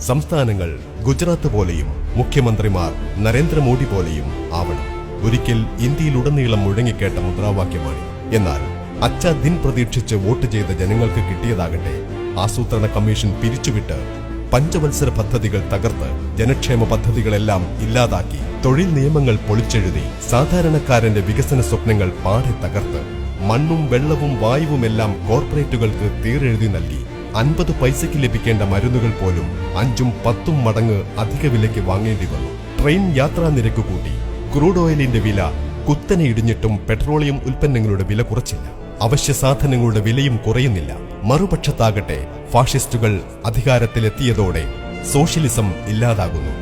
സംസ്ഥാനങ്ങൾ ഗുജറാത്ത് പോലെയും മുഖ്യമന്ത്രിമാർ നരേന്ദ്രമോദി പോലെയും ആവണം. ഒരിക്കൽ ഇന്ത്യയിലുടനീളം മുഴങ്ങിക്കേട്ട മുദ്രാവാക്യമാണ്. എന്നാൽ അച്ഛാ ദിൻ പ്രതീക്ഷിച്ച് വോട്ട് ചെയ്ത ജനങ്ങൾക്ക് കിട്ടിയതാകട്ടെ ആസൂത്രണ കമ്മീഷൻ പിരിച്ചുവിട്ട് പഞ്ചവത്സര പദ്ധതികൾ തകർത്ത് ജനക്ഷേമ പദ്ധതികളെല്ലാം ഇല്ലാതാക്കി തൊഴിൽ നിയമങ്ങൾ പൊളിച്ചെഴുതി സാധാരണക്കാരന്റെ വികസന സ്വപ്നങ്ങൾ പാടെ തകർത്ത് മണ്ണും വെള്ളവും വായുവുമെല്ലാം കോർപ്പറേറ്റുകൾക്ക് തീരെഴുതി നൽകി 50 പൈസയ്ക്ക് ലഭിക്കേണ്ട മരുന്നുകൾ പോലും 5ഉം 10ഉം മടങ്ങ് അധിക വിലയ്ക്ക് വാങ്ങേണ്ടി വന്നു. ട്രെയിൻ യാത്രാ നിരക്ക് കൂട്ടി. ക്രൂഡ് ഓയിലിന്റെ വില കുത്തനെ ഇടിഞ്ഞിട്ടും പെട്രോളിയം ഉൽപ്പന്നങ്ങളുടെ വില കുറച്ചില്ല. അവശ്യ സാധനങ്ങളുടെ വിലയും കുറയുന്നില്ല. മറുപക്ഷത്താകട്ടെ ഫാഷിസ്റ്റുകൾ അധികാരത്തിലെത്തിയതോടെ സോഷ്യലിസം ഇല്ലാതാകുന്നു.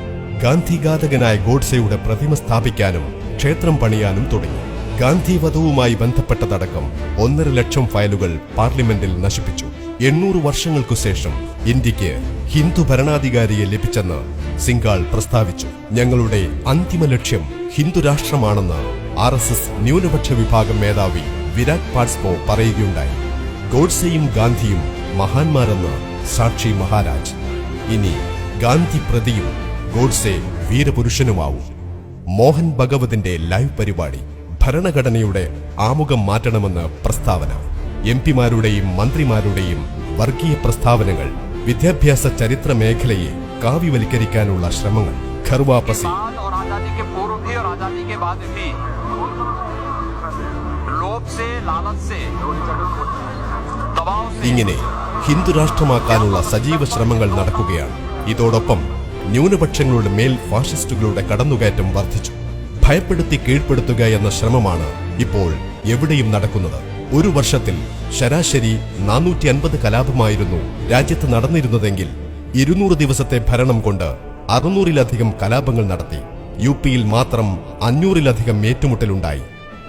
ഗാന്ധിഘാതകനായ ഗോഡ്സെയുടെ പ്രതിമ സ്ഥാപിക്കാനും ക്ഷേത്രം പണിയാനും തുടങ്ങി. ഗാന്ധി വധവുമായി ബന്ധപ്പെട്ടതടക്കം 1.5 ലക്ഷം ഫയലുകൾ പാർലമെന്റിൽ നശിപ്പിച്ചു. 800 വർഷങ്ങൾക്കു ശേഷം ഇന്ത്യക്ക് ഹിന്ദു ഭരണാധികാരിയെ ലഭിച്ചെന്ന് സിംഗാൾ പ്രസ്താവിച്ചു. ഞങ്ങളുടെ അന്തിമ ലക്ഷ്യം ഹിന്ദു രാഷ്ട്രമാണെന്ന് RSS ന്യൂനപക്ഷ വിഭാഗം മേധാവി വിരാട് പാട്സ്പോ പറയുകയുണ്ടായി. ഗോഡ്സെയും ഗാന്ധിയും മഹാന്മാരെന്ന് സാക്ഷി മഹാരാജ്. ഇനി ഗാന്ധി പ്രതിയും ഗോഡ്സെ വീരപുരുഷനുമാവും. മോഹൻ ഭഗവതിന്റെ ലൈവ് പരിപാടി. ഭരണഘടനയുടെ ആമുഖം മാറ്റണമെന്ന് പ്രസ്താവന. MP-മാരുടെയും മന്ത്രിമാരുടെയും വർഗീയ പ്രസ്താവനകൾ. വിദ്യാഭ്യാസ ചരിത്ര മേഖലയെ കാവ്യവൽക്കരിക്കാനുള്ള ശ്രമങ്ങൾ. ഖർവാപസി. ഇങ്ങനെ ഹിന്ദു രാഷ്ട്രമാക്കാനുള്ള സജീവ ശ്രമങ്ങൾ നടക്കുകയാണ്. ഇതോടൊപ്പം ന്യൂനപക്ഷങ്ങളുടെ മേൽ ഫാഷിസ്റ്റുകളുടെ കടന്നുകയറ്റം വർദ്ധിച്ചു. ഭയപ്പെടുത്തി കീഴ്പ്പെടുത്തുക എന്ന ശ്രമമാണ് ഇപ്പോൾ എവിടെയും നടക്കുന്നത്. ഒരു വർഷത്തിൽ ശരാശരി 450 കലാപമായിരുന്നു രാജ്യത്ത് നടന്നിരുന്നതെങ്കിൽ 200 ദിവസത്തെ ഭരണം കൊണ്ട് 600-ലധികം കലാപങ്ങൾ നടത്തി. UP-യിൽ മാത്രം 500-ലധികം ഏറ്റുമുട്ടലുണ്ടായി.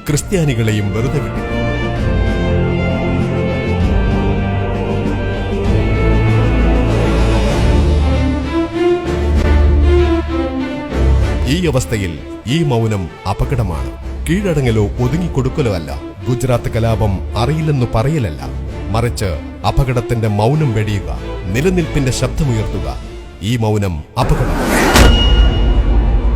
ക്രിസ്ത്യാനികളെയും വെറുതെ വിട്ടു. ഈ അവസ്ഥയിൽ ഈ മൗനം അപകടമാണ്. കീഴടങ്ങലോ ഒതുങ്ങിക്കൊടുക്കലോ അല്ല. ഗുജറാത്ത് കലാപം അറിയില്ലെന്നു പറയലല്ല, മറിച്ച് അപകടത്തിന്റെ മൗനം വെടിയുക, നിലനിൽപ്പിന്റെ ശബ്ദമുയർത്തുക. ഈ മൗനം അപകടം.